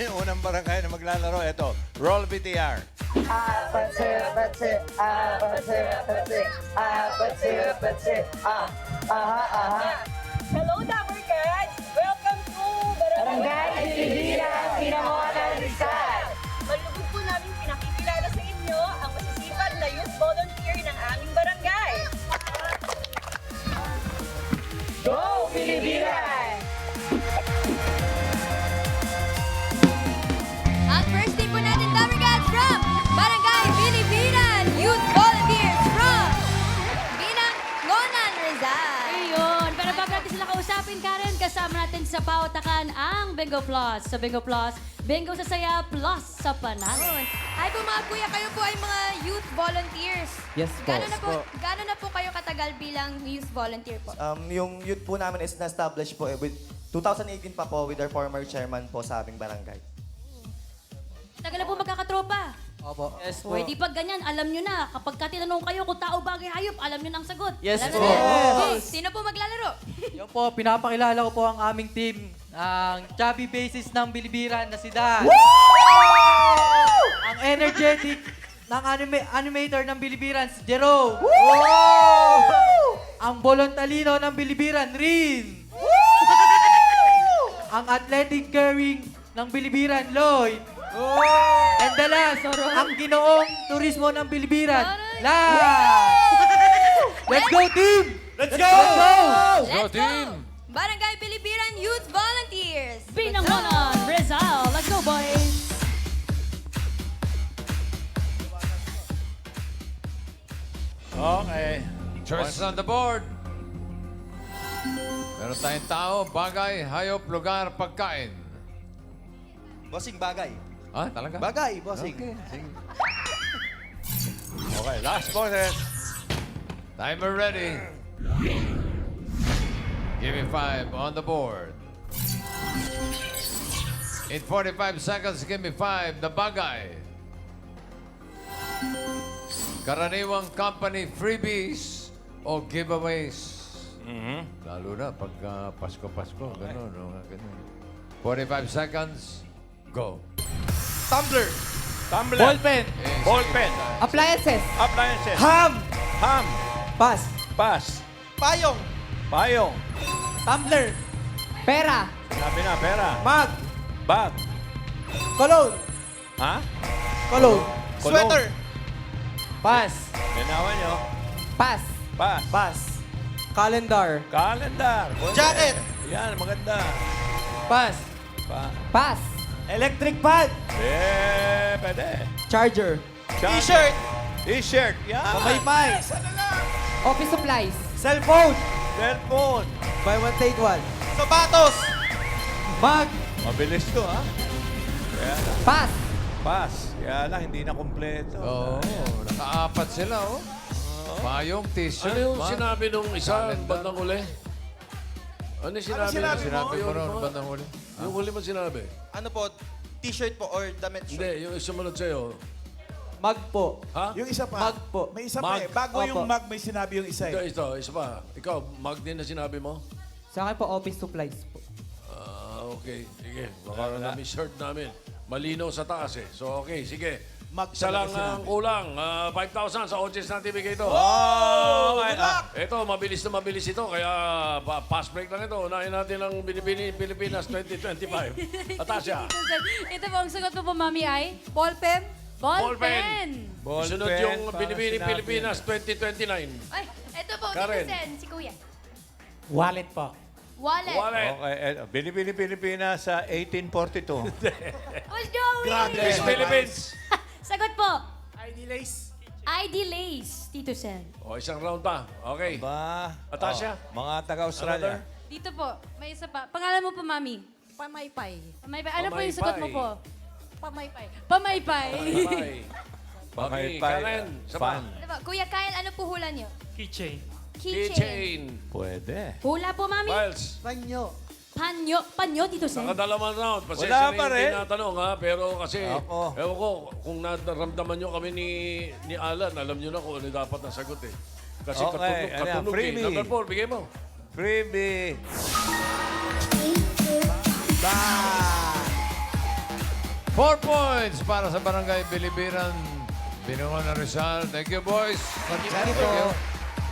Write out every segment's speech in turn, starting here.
yung unang barangay na maglalaro. Ito, Roll VTR. Hello, Dapper Cats! Welcome to Barangay Pilipinas, Pinamuhanan Rizal! Malugod po namin pinakikilala sa inyo ang masisipag na youth volunteer ng aming barangay. Go, Pilipinas! Ang first team po natin, Dapper Cats from Barangay Pilipinan Youth Volunteers from Binangonan, Rizal. Ayun. Pero bago natin sila kausapin, Karen, kasama natin sa pautakan ang Bingo Plus. Sa Bingo Plus, Bingo sa saya plus sa panalo. Ay po mga kuya, kayo po ay mga youth volunteers. Yes po. Gano'n na po kayo katagal bilang youth volunteer po? Yung youth po namin is na-establish po with 2018 pa po with our former chairman po sa aming barangay. Tagal na po magkakatropa. Opo. Yes po. Pwede pag ganyan, alam nyo na. Kapag ka tinanong kayo kung tao, bagay, hayop, alam nyo na ang sagot. Yes alam po. nyo na. Okay, sino po maglalaro? Yan po, pinapakilala ko po ang aming team, ang chubby basis ng Bilibiran na si Dan. Ang energetic ng animator ng Bilibiran, si Jero. Ang voluntalino ng Bilibiran, Rin. Ang athletic caring ng Bilibiran, Lloyd. And the last, ang ginoong turismo ng Bilibiran, Laz. Let's go, team! Let's go! Let's go! Barangay Pilipinan Youth Volunteers. Binangonan, Rizal. Let's go, boys. Okay. Choices on the board. Meron tayong tao, bagay, hayop, lugar, pagkain. Bossing, bagay. Ah, talaga? Bagay, bossing. Okay, sige. Okay, last boses. Timer ready. Give me 5 on the board. In 45 seconds, give me 5. The bagay. Karaniwang company freebies o giveaways. Lalo na pagka Pasko-Pasko. Ganun, no? Ganun. 45 seconds. Go. Tumbler. Tumbler. Ballpen. Ballpen. Appliances. Appliances. Ham. Ham. Pass. Pass. Payong. Payong. Tumbler. Pera. Sabi na, pera. Mag. Bag. Cologne. Ha? Cologne. Cologne. Sweater. Pass. Ganawan nyo. Pass. Pass. Pass. Calendar. Calendar. Pwede. Jacket. Yan, maganda. Pass. Pass. Electric pad. Pwede. Charger. T-shirt. T-shirt. Yan. Pamaypay. Office supplies. Cellphone. Cellphone. Buy one, take one. Sapatos. Bag. Mabilis to, ha? Kaya lang. Pass. Pass. Kaya lang, hindi na kumpleto. Oo, nakaapat sila, oh. Payong, t-shirt, Ano yung bag. sinabi nung isa, Calendar. bandang huli? Ano yung sinabi? Sinabi mo ron, bandang huli. Yung huli mo sinabi? Ano po? T-shirt po or damit Hindi, yung sumunod sa'yo. Mag po. Ha? Yung isa pa. Mag po. May isa pa Mag. eh. Bago Opo. yung mag, may sinabi yung isa eh. Ito, isa pa. Ikaw, mag din na sinabi mo? Sa akin po, office supplies po. Ah, okay. Sige. Baka na misheard namin. Malinaw sa taas eh. So, okay. Sige. Mag Isa lang talaga ang kulang. 5,000 sa audience natin bigay ito. Oh! Okay. Ito, mabilis na mabilis ito. Kaya pass break lang ito. Unahin natin ang Binibini Pilipinas 2025. Atasya. Ito po, ang sagot mo po, Mami, ay? Ballpen? Ballpen. Sunod yung Binibini Pilipinas 2029. Ay, ito po, Karen. Tito Sen, si Kuya. Wallet po. Wallet. Wallet. Okay. Binibini Pilipinas sa 1842. What's going? Miss Philippines. Sagot po. ID lace. ID Lace, Tito Sen. O, isang round pa. Okay. Ba? Atasya. Mga taga-Australia. Dito po, may isa pa. Pangalan mo po, Mami? Pamaypay. Pamaypay. Ano po yung sagot mo Pamaypay. po? Pamaypay. Pamaypay. Bye. Okay, Pamaypay. Karen. Isa pa. Fan. Ano ba? Kuya Kyle, ano po hula niyo? Keychain. Keychain. Pwede. Hula po, Mami. Miles. Panyo. Panyo, Tito Sen. Nakadalawang round. Pasensya Wala na pa yung rin. tinatanong ha. Pero kasi, Ako. ewan ko, kung naramdaman nyo kami ni Alan, alam nyo na kung ano dapat ang sagot eh. Kasi Okay, ano yan, katunog eh. freebie. Number 4, bigay mo. Freebie. 4 points para sa Barangay Bilibiran. Binungan na Rizal. Thank you, boys. Thank you.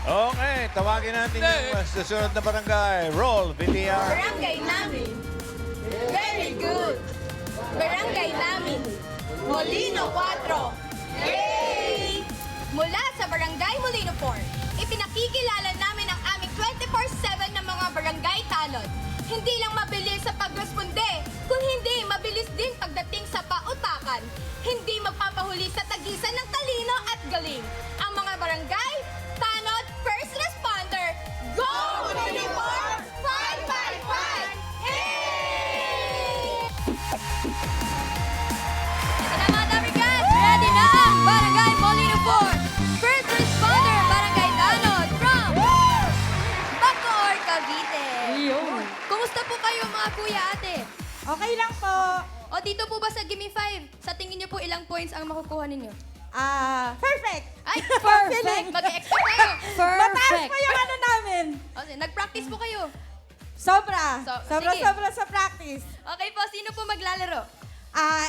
Okay, tawagin natin yung susunod na barangay. Roll, VTR. Barangay namin. Very good. Barangay namin. Molino 4. Yay! Mula sa Barangay Molino 4, ipinakikilala namin ang aming 24/7 na mga barangay tanod. Hindi lang mabilis sa pagresponde, kung hindi mabilis din pagdating sa pautakan. Hindi magpapahuli sa tagisan ng talino at galing. Ang mga barangay, tanod, first responder, go! Uniform 555! Hey! Ito na mga Dabricats! Ready na ang Barangay Molino 4! First responder, Barangay Tanod from Bacoor, Cavite. Kumusta po kayo mga kuya ate? Okay lang po. O dito po ba sa Gimme 5, sa tingin niyo po ilang points ang makukuha ninyo? Perfect. Ay, perfect! Mag-expect kayo. Mataas pa yung ano namin. Okay, nag-practice po kayo. Sobra. Sige. Sobra sa practice. Okay po, sino po maglalaro?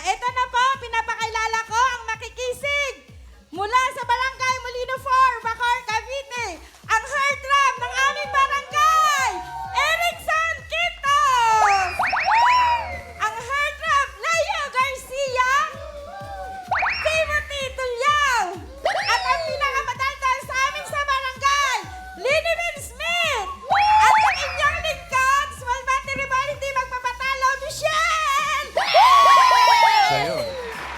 Ito na po, pinapakilala ko ang makikisig. Mula sa Barangay Molino 4, Bacoor, Cavite, ang heartthrob ng aming barangay, Erickson Quintos! Ang heartthrob, Layo Garcia, Timothy Tulyao, at ang pinakamatanda sa amin sa barangay, Linibin Smith! At ang inyong lingkod, small battery ball, hindi magpapatalo, Michelle! Sa'yo.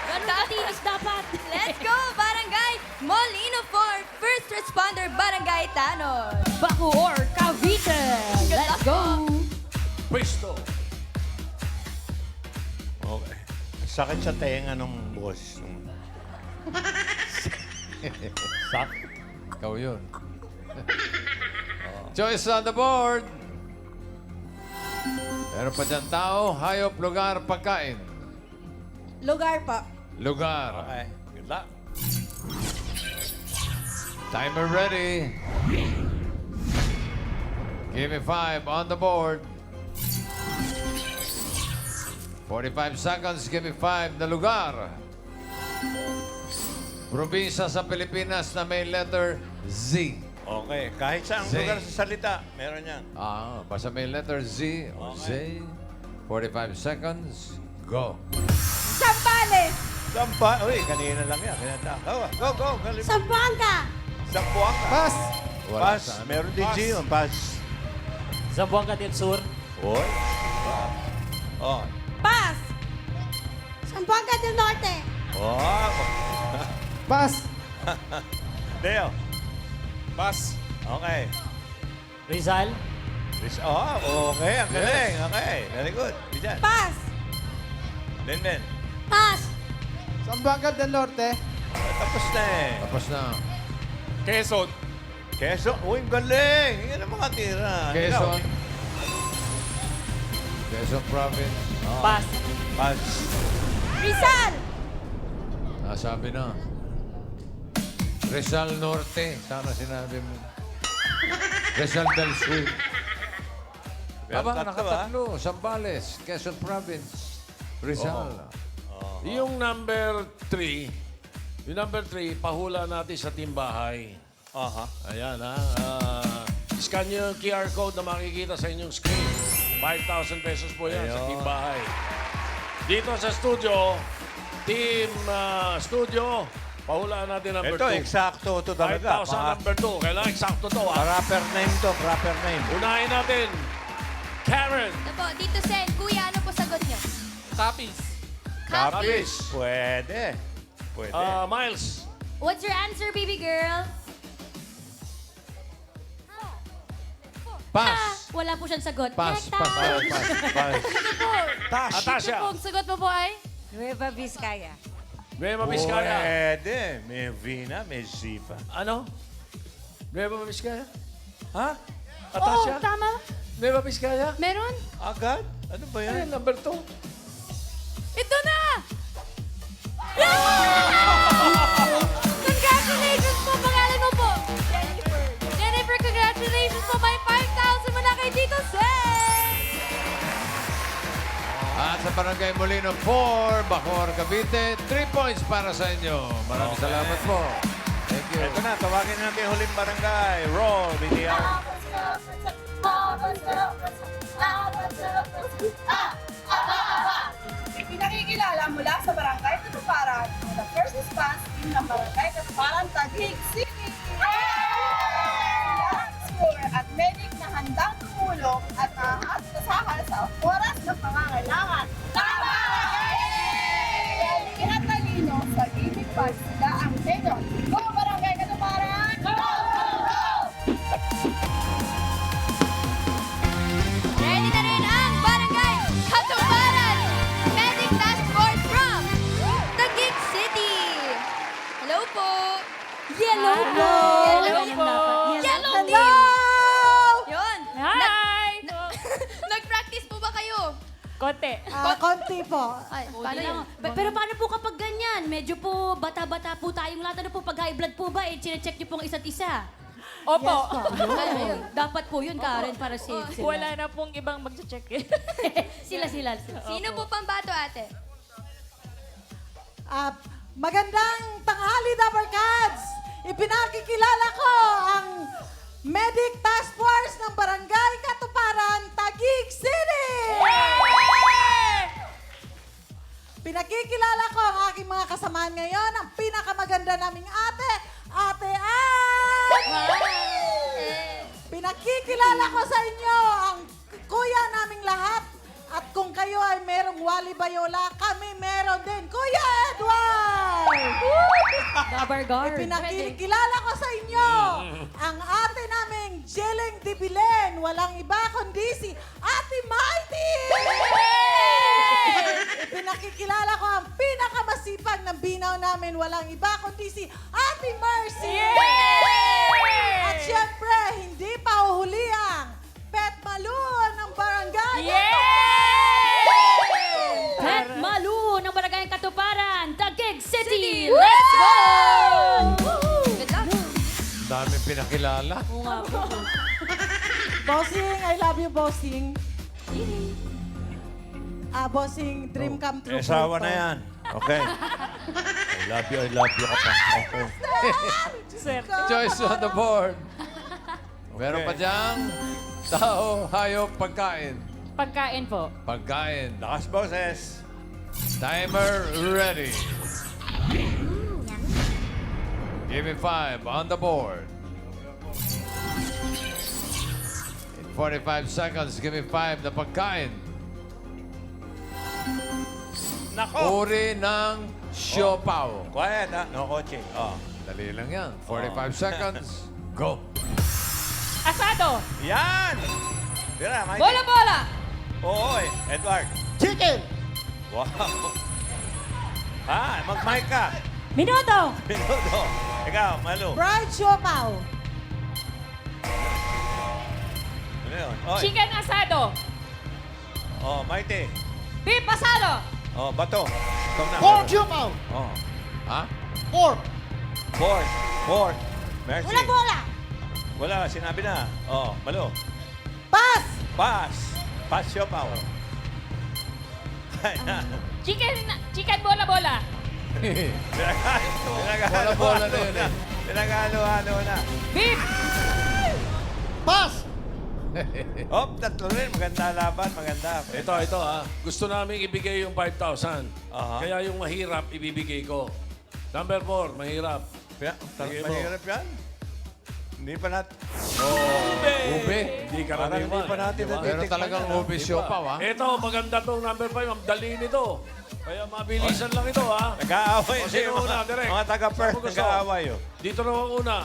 Ganda dapat. Let's go, Barangay Molino 4, first responder, Barangay Tanod. Bacoor, Cavite. Let's go. Pwesto. Okay. Sakit sa tenga nung boss. Sak. Ikaw yun. Choice on the board. Meron pa dyan tao, hayop, lugar, pagkain. Lugar po. Lugar. Okay. Good luck. Timer ready. Give me 5 on the board. 45 seconds, give me 5 na lugar. Probinsya sa Pilipinas na may letter Z. Okay. Kahit saang Zay. lugar sa salita, meron yan. Basta may letter Z o Okay. Z. 45 seconds, go. Zambales! Sampa. Uy, kanina lang yan. Kinata. Go, go. Zamboanga! Sampuanga. Pass. Wala Pass. sa ano. Meron din G yun. Pass. Zamboanga del Sur. Oy. Oh. Pass! Zamboanga del Norte! Oh. Pass. Deo. Pass. Okay. Rizal. Okay. Ang galing. Okay. Very good. Diyan. Pass! Linlen. Pass! Zamboanga del Norte. Tapos na eh. Tapos na. Quezon. Quezon. Uy, ang galing. Yan ang mga tira. Quezon. Quezon Province. Pass. Pass. Rizal! Nasabi na. Rizal Norte. Sana sinabi mo. Rizal del Sur. Meron Aba, tatlo, nakatatlo. Zambales, Quezon Province. Rizal. Yung number 3, pahula natin sa timbahay. Aha. Ayan ha. Scan nyo yung QR code na makikita sa inyong screen. 5,000 pesos po yan sa Ayun. timbahay. Dito sa studio, team studio, pahulaan natin number Ito, 2. eksakto ito talaga. 5,000 number 2. Kailangan eksakto to ha. Proper name to. Proper name. Unahin natin. Karen. Ito po, Dito Sen, kuya, ano po sagot niyo? Copies. Copies. Pwede. Pwede. Miles. What's your answer, baby girl? Pass. Wala po siyang sagot. Pass. Rekta. Pass. Pass. Pass. Atasha. Ang sagot mo po ay? Nueva Vizcaya. Nueva Vizcaya. Pwede. May Vina, may Ziva. Ano? Nueva Vizcaya? Ha? Oo, Atasha? tama. Nueva Vizcaya? Meron? Agad? Ano ba yan? Ayan, number 2. Ito na! Congratulations po! Pangalan mo po? Jennifer. Jennifer, congratulations po! May 5,000 mo na kay Tito Sen! At sa barangay Barangay Molino 4, Bacoor, Cavite. 3 points para sa inyo. Maraming salamat po. Thank you. Ito na, tawagin natin yung huling barangay. Roll, BTR. Pinakikilala mula sa Barangay Katuparan, the first response team ng Barangay Katuparan, Taguig City. Sila at medic na handang tumulong at naasahan sa oras ng pangangailangan. Tama! Kinatalino sa ibig pag sila ang tenyo. Go Barangay Katuparan! Go! Go! Go! Ready na rin ang Barangay Katuparan Medic Task Force from Taguig City. Hello po. Yellow po! Yellow po. Yellow team. Yun. Hi! Nag-practice po ba kayo? Konti. Konti po. Ay, paano yun? Pero paano po kapag ganyan? Medyo po bata-bata po tayong lahat. Ano po, pag high blood po ba, check niyo pong isa't isa? Opo. Ayun. Dapat po yun, Karen, para safe sila. Wala na pong ibang mag-check eh. sila. Sino po pambato, ate? Magandang tanghali, Dapper Cats! Ipinakikilala ko ang Medic Task Force ng Barangay Katuparan, Taguig City! Pinakikilala ko ang aking mga kasamahan ngayon, ang pinakamaganda naming ate, Ate Ann! Pinakikilala ko sa inyo ang kuya naming lahat. At kung kayo ay merong Wally Bayola, kami meron din. Kuya Edward! Dabar guard. Pinakikilala ko sa inyo ang ate naming Jeleng Dibilen. Walang iba kundi si Ate Mighty! Pinakikilala ko ang pinakamasipag na binaw namin. Walang iba kundi si Ate Mercy! At syempre, hindi pa uhuli ang Pet Malu ng barangay. Pet Malu ng Barangay Katuparan, Taguig City. Let's go! Good luck. Daming pinakilala. Oo nga po. Bossing, I love you, Bossing. Bossing, dream come true. Asawa na yan. Okay. I love you ka pa. Okay. Choice on the board. Meron Okay. pa diyang tao, hayop, pagkain. Pagkain po. Pagkain. Lakas boses. Timer ready. Give me 5 on the board. In 45 seconds, give me 5 na pagkain. Nako! Uri ng siopaw. Quiet ha? No coaching. Oh. Dali lang yan. 45 seconds. Go. Asado. Yan! Tira, Mikey. Bola-bola. Oo, Edward. Chicken! Wow. Mag-mic ka. Minuto! Minuto. Ikaw, Malu. Fried siopaw. Ano yun? Oy. Chicken asado. Oh, Mighty. Beef asado. Oh, Bato. Ikaw na. Pork siopaw! Oh. Ha? Pork! Pork. Pork. Mercy. Wala bola! Wala, sinabi na. Oh, Malu. Pass! Pass. Pass your power. Chicken bola-bola. Bola-bola na yun eh. Pinagalo-halo na. Beef. Pass! Oh, tatlo rin. Maganda laban. Maganda. Ito ha. Gusto namin ibigay yung 5,000. Aha. Kaya yung mahirap, ibibigay ko. Number 4, mahirap. Sige mo. Mahirap yan. Hindi pa natin. Ube. Hindi Parang karaniwan. hindi pa natin Diba? Pero talagang ube siopaw, ha? Ito, maganda tong number 5. Ang dali nito. Kaya mabilisan lang ito, ha? Nag-aaway. O, sino una, direct? Mga taga-first Saan mo gusto? nag-aaway. Oh. Dito na ang una.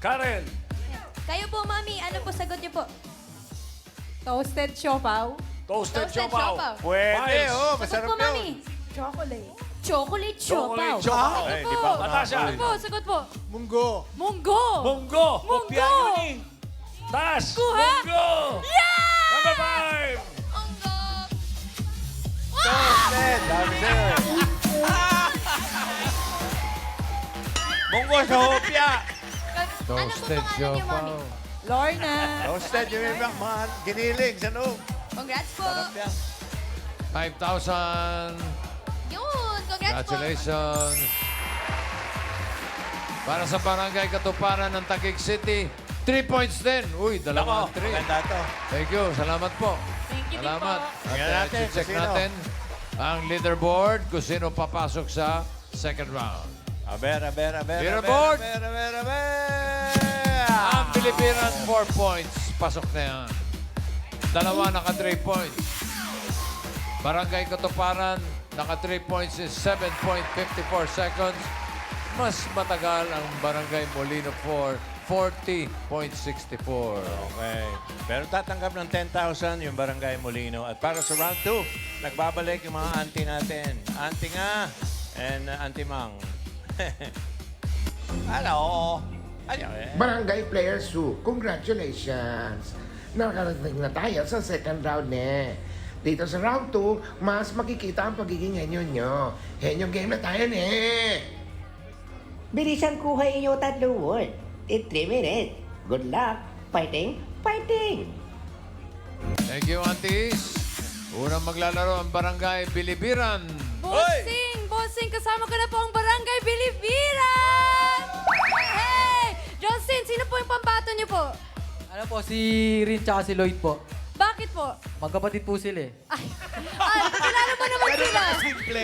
Karen. Kayo po, mami. Ano po sagot niyo po? Toasted siopaw. Toasted Toasted siopaw. siopaw. Pwede, Miles. oh. Sagot Masarap po, yun. Mami. Chocolate. Chocolate siopaw. Chocolate siopaw. Ay, di pa ako Natasha. nakakulit. Po, sagot po. Munggo! Munggo. Munggo. Munggo. Tas. Kuha. Munggo. Number 5. Toasted. Dami sa'yo eh. Munggo sa hopya. Toasted Ano po pangalan niyo, siopaw. Mami? Lorna. Toasted yung ibang mga giniling sa noob. Congrats po. Sarap yan. 5,000. Yun, congrats po. Congratulations. Para sa Barangay Katuparan ng Taguig City, 3 points din. Uy, dalawang Nako, 3. maganda to. Thank you. Salamat po. Thank you din Salamat. po. At Tingnan natin check kung sino. natin ang leaderboard kung sino papasok sa second round. Leaderboard! Ang Pilipinas, 4 points. Pasok na yan. Dalawa naka 3 points. Barangay Katuparan, naka 3 points is 7.54 seconds. Mas matagal ang Barangay Molino 4, 40.64. Okay. Pero tatanggap ng 10,000 yung Barangay Molino. At para sa round 2, nagbabalik yung mga auntie natin. Auntie nga and Auntie Mang. Hello. Ayaw eh. Barangay Players 2, congratulations! Nakarating na tayo sa second round eh. Dito sa round 2, mas makikita ang pagiging henyo nyo. Henyo game na tayo eh. Bilisan kuha inyo tatlong word in 3 minutes. Good luck. Fighting, fighting! Thank you, aunties. Unang maglalaro ang Barangay Bilibiran. Bossing! Bossing, kasama ko na po ang Barangay Bilibiran! Hey! Justin, sino po yung pambato niyo po? Ano po, si Rin tsaka si Lloyd po. Bakit po? Magkapatid po sila eh. Kilala mo naman sila. Simple.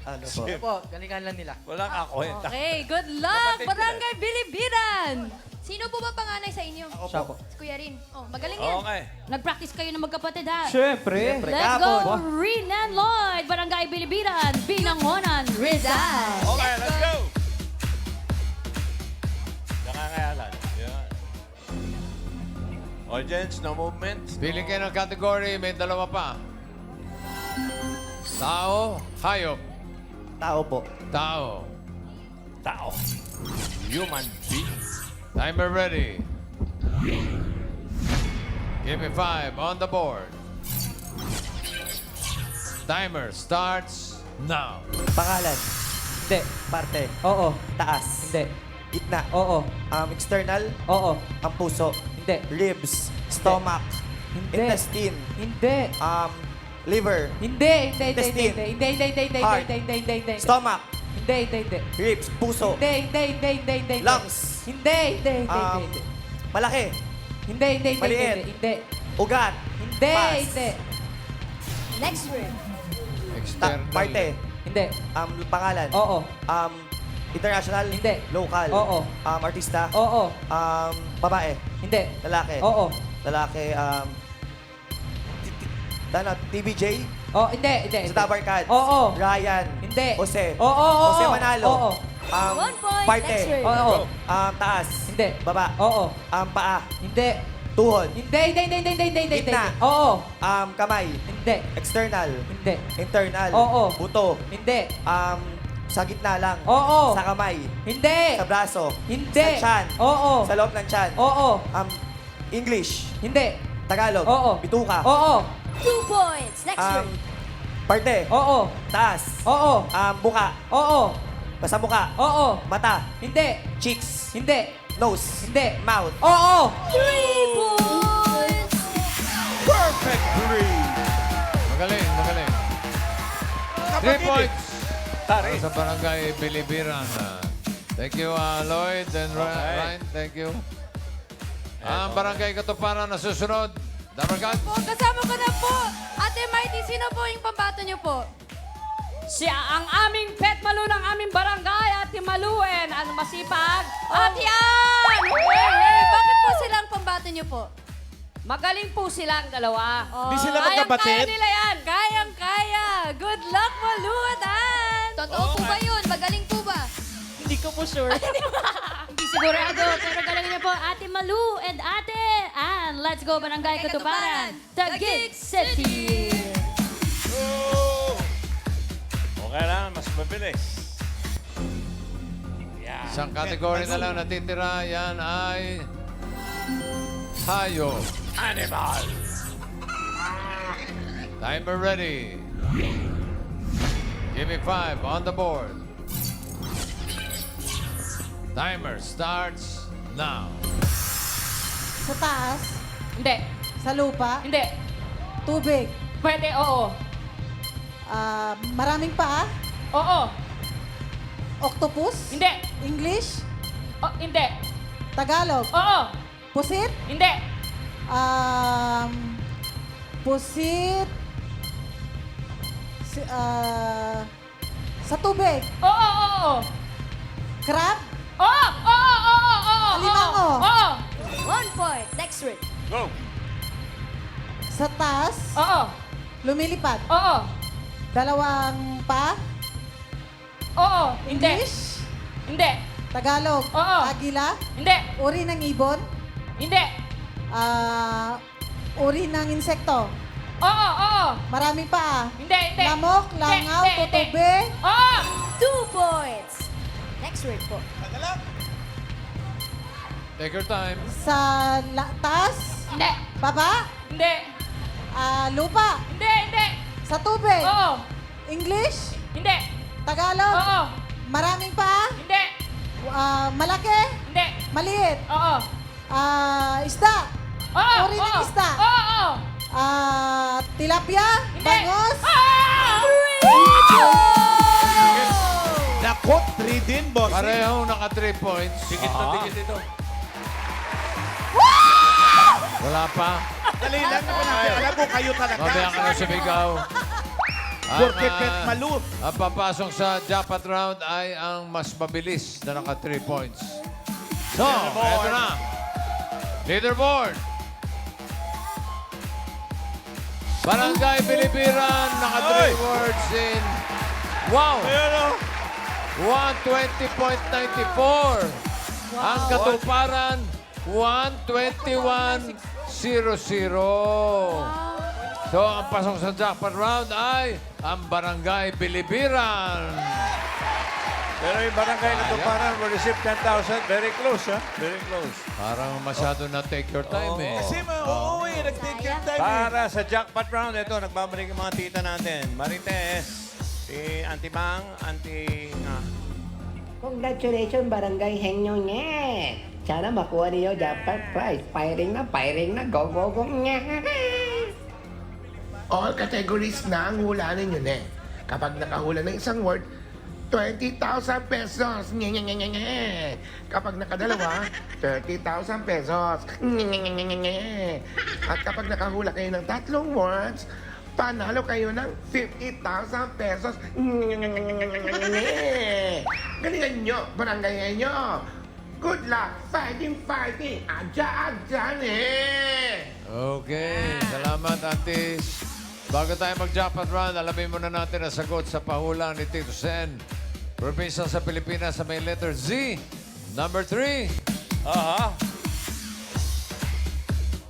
Ano po? Ano po, galingan lang nila. Walang kakwenta. Okay, good luck, Kapatid Barangay Bilibiran! Sino po ba panganay sa inyo? Siya po. Si Kuya Rin. Oh, magaling yan. Okay. Nag-practice kayo ng magkapatid, ha? Siyempre. Let's go, Rin and Lloyd. Barangay Bilibiran, Binangonan, Rizal. Okay, let's go. Nakangayalan. Yan. Audience, no movement. Pili kayo ng category, may dalawa pa. Tao, hayop. Tao po. Tao. Tao. Human being. Timer ready. Give me 5 on the board. Timer starts now. Pangalan. Hindi. Parte. Oo. Taas. Hindi. Gitna. Oo. External. Oo. Ang puso. Hindi. Ribs. Stomach. Hindi. Intestine. Hindi. Liver. Hindi. Intestine. Hindi. Heart. Stomach. Hindi. Ribs. Puso. Hindi. Lungs. Hindi. Malaki. Hindi. Maliit. Hindi. Ugat. Hindi. Pass. Hindi. Next word. External. Parte. Hindi. Pangalan. Oo. International. Hindi. Local. Oo. Artista. Oo. Babae. Hindi. Lalaki. Oo. Lalaki. TBJ. Oh, hindi. Sa Tabarkad. Oo. Ryan. Hindi. Jose. Oo. Jose Manalo. Oo. 1 point. Parte. Next word. Oo. Taas. Hindi. Baba. Oo. Paa. Hindi. Tuhod. Hindi. Gitna. Oo. Kamay. Hindi. External. Hindi. Internal. Oo. Buto. Hindi. Sa gitna lang. Oo. Sa kamay. Hindi. Sa braso. Hindi. Sa tiyan. Oo. Sa loob ng tiyan. Oo. English. Hindi. Tagalog. Oo. Bituka. Oo. 2 points. Next word. Parte. Oo. Taas. Oo. Buka. Oo. Basta muka. Oo. Mata. Hindi. Cheeks. Hindi. Nose. Hindi. Mouth. Oo. 3 points. Perfect three. Magaling. 3 points. Tari. Para sa Barangay Bilibiran. Thank you, Lloyd and Ryan. Thank you. Ang Barangay Katuparan na susunod. Dabarkad. Po, kasama ko na po. Ate Mighty, sino po yung pambato niyo po? Siya ang aming pet malu ng aming barangay, Ate Maluen. Ang masipag. At yan! Hey, bakit po silang pambato niyo po? Magaling po silang dalawa. Di sila Kaya magkapatid? nila yan. Kayang-kaya. Good luck, Maluatan! Totoo po ba yun? Magaling po ba? Hindi ko po sure. Hindi sigurado, pero galing niyo po, Ate Malu and Ate Ann. Let's go, Barangay Katuparan. Taguig City. Okay lang, mas mabilis. Isang kategory na lang natitira. Yan ay hayop. Animal. Timer ready. Give me 5 on the board. Timer starts now. Sa taas, Hindi. sa lupa, Hindi. tubig, Pwede, oo. Maraming paa? Oo. Octopus? Hindi. English? Hindi. Tagalog? Oo. Pusit? Hindi. Pusit? Sa tubig? Oo. Crab? Oo. Alimango? Oo. 1 point. Next word. Go! Sa taas? Oo. Lumilipad? Oo. Dalawang pa? Oo. Hindi. English? Hindi. Tagalog? Oo. Agila? Hindi. Uri ng ibon? Hindi. Uri ng insekto? Oo. Maraming paa? Hindi. Lamok? Langaw? Hindi. Tutube? Oo. 2 points. Next word po. Take your time. Sa taas? Hindi. Baba? Hindi. Lupa? Hindi. Sa tubig? Oo. English? Hindi. Tagalog? Oo. Maraming paa? Hindi. Malaki? Hindi. Maliit? Oo. Isda? Oo. Uri ng isda? Oo. Tilapia? Hindi. Bangos? Nako, 3 din, boss. Parehong naka 3 points. Dikit na dikit ito. Wala pa. Dali lang naman natin. Alam mo, kayo talaga. Mamaya ka na sumigaw. Porque pet maluf. Ang papasok sa jackpot round ay ang mas mabilis na naka 3 points. So, eto na. Leaderboard. Barangay Bilibiran, naka 3 words in... Wow! Ayun, 120.94. Ang katuparan, 121.00. So, ang pasok sa jackpot round ay ang Barangay Bilibiran. Pero yung barangay na tuparan will receive 10,000. Very close, ha? Very close. Parang masyado na take your time eh. Kasi nag-take your time. Para sa jackpot round, ito, nagbabalik yung mga tita natin. Marites, si Auntie Mang, Auntie Nga. Congratulations, Barangay Henyo Nye! Sana makuha niyo jackpot prize. Firing na, go, nye! All categories na ang hula ninyo, ne. Kapag nakahula ng isang word, 20,000 pesos. Nye, nye, nye, nye, nye. Kapag nakadalawa, 30,000 pesos. Nye, nye, nye, nye, nye. At kapag nakahula kayo ng 3 words, panalo kayo ng 50,000 pesos. Nye, nye, nye, nye, nye, nye, nye. Galingan nyo, barangay nyo. Good luck, fighting. Adya, ne. Okay, salamat, Aunties. Bago tayo mag-jackpot round, alamin muna natin ang sagot sa pahula ni Tito Sen. Probinsya sa Pilipinas sa may letter Z. Number 3. Aha.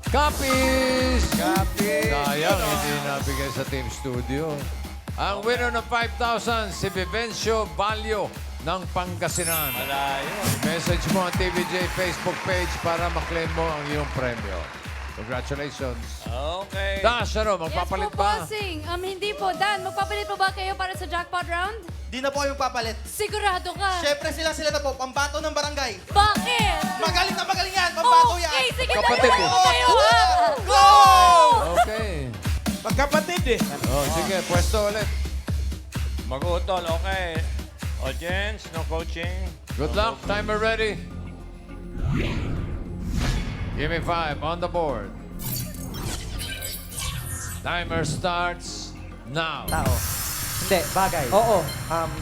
Copies! Copies! Sayang, hindi nabigay sa Team Studio. Ang winner ng 5,000, si Vivencio Balyo ng Pangasinan. Malayo. Message mo ang TVJ Facebook page para maklaim mo ang iyong premyo. Congratulations. Okay. Dash, ano, magpapalit Yes po, ba? bossing. Hindi po. Dan, magpapalit po ba kayo para sa jackpot round? Di na po kayong papalit. Sigurado ka. Siyempre sila na po, pambato ng barangay. Bakit? Magaling yan, pambato yan. Okay, sige. Kapatid tayo eh. po kayo, ha? Go! Okay. Magkapatid eh. Oh, sige, pwesto ulit. Mag-utol, okay. Audience, no coaching. Good luck. Timer ready. Give me 5 on the board. Timer starts now. Tao. Hindi. Bagay. Oo.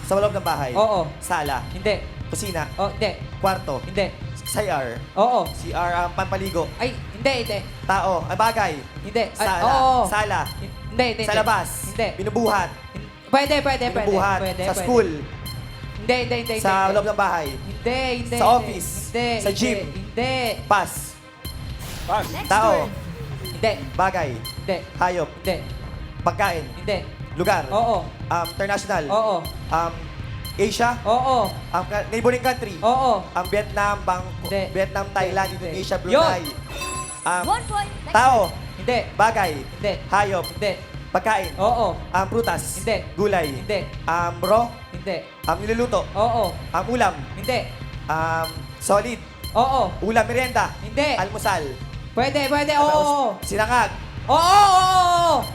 Sa loob ng bahay. Oo. Sala. Hindi. Kusina. Oh, hindi. Kwarto. Hindi. CR. Oo. CR, pampaligo. Ay, hindi. Tao. Bagay. Hindi. Ay, Sala. oo. Sala. Hindi. Sa labas. Hindi. Binubuhat. Pwede. Binubuhat. Pwede. Sa school. Hindi. Sa loob ng bahay. Hindi. Sa office. Hindi. Sa gym. Hindi. Pas. Pass. Tao. Hindi. Bagay. Hindi. Hayop. Hindi. Pagkain. Hindi. Lugar. Oo. International. Oo. Asia. Oo. Neighboring country. Oo. Vietnam, Hindi. Vietnam, Thailand, Hindi. Indonesia, Yun. Brunei. 1 point. Next Tao. Hindi. Bagay. Hindi. Hayop. Hindi. Pagkain. Oo. Prutas. Hindi. Gulay. Hindi. Raw. Hindi. Niluluto. Oo. Ulam. Hindi. Solid. Oo. Ulam, merienda. Hindi. Almusal. Pwede. Oo. Sinangag. Oo.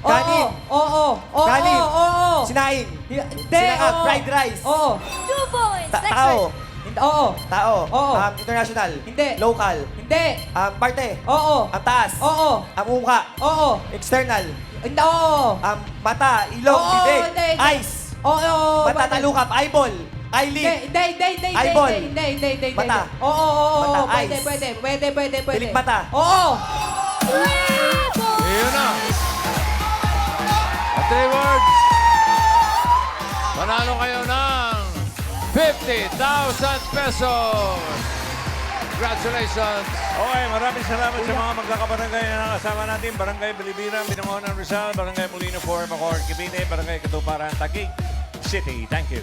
Kanin. Oo. Oo. Kanin. Oo. Sinaing. Hindi. Sinangag. Oo. Fried rice. Oo. 2 points. Next Tao. word. Oo. Tao. Oo. International. Hindi. Local. Hindi. Parte. Oo. Ang taas. Oo. Ang mukha. Oo. External. Hindi. Oo. Mata. Ilong. Oo, Bibig. hindi. Eyes. Oo. Mata. Talukap. Eyeball. Eyelid. Hindi. Eyeball. Hindi. Mata. Oo. Mata, Pwede, eyes. pwede. Pilik mata. Oo. 3 points. Iyon na. At 3 words. Manalo kayo ng 50,000 pesos. Congratulations. Okay, maraming salamat sa mga magkakabarangay na nakasama natin. Barangay Bilibiran, Binangonan, Rizal, Barangay Molino 4, Macor, Cavite, Barangay Katuparan, Taguig City. Thank you.